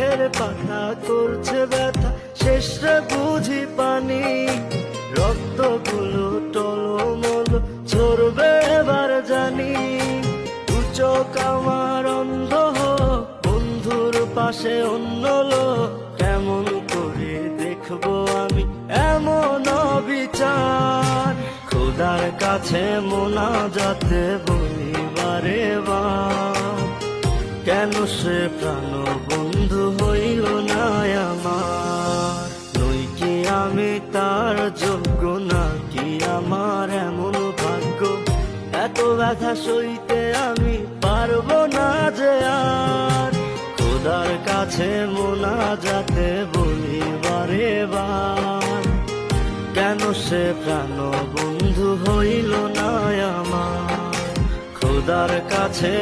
চোখের পাতা করছে ব্যথা, শেষে বুঝি পানি। রক্তগুলো টলমল ঝরবে এবার জানি। দু চোখ আমার অন্ধ হোক, বন্ধুর পাশে অন্য লোক, কেমন করে দেখবো আমি এমন অবিচার। খোদার কাছে মোনাজাতে বলি বারে বার, কেন সে প্রাণ বন্ধু হইল না আমার। নই কি আমি তার যোগ্য, নাকি আমার এমন ভাগ্য, এত ব্যথা সইতে আমি পারবো না যে আর। খোদার কাছে মোনাজাতে বলি বারে বার, কেন সে প্রাণ বন্ধু হইল না আমার। খোদার কাছে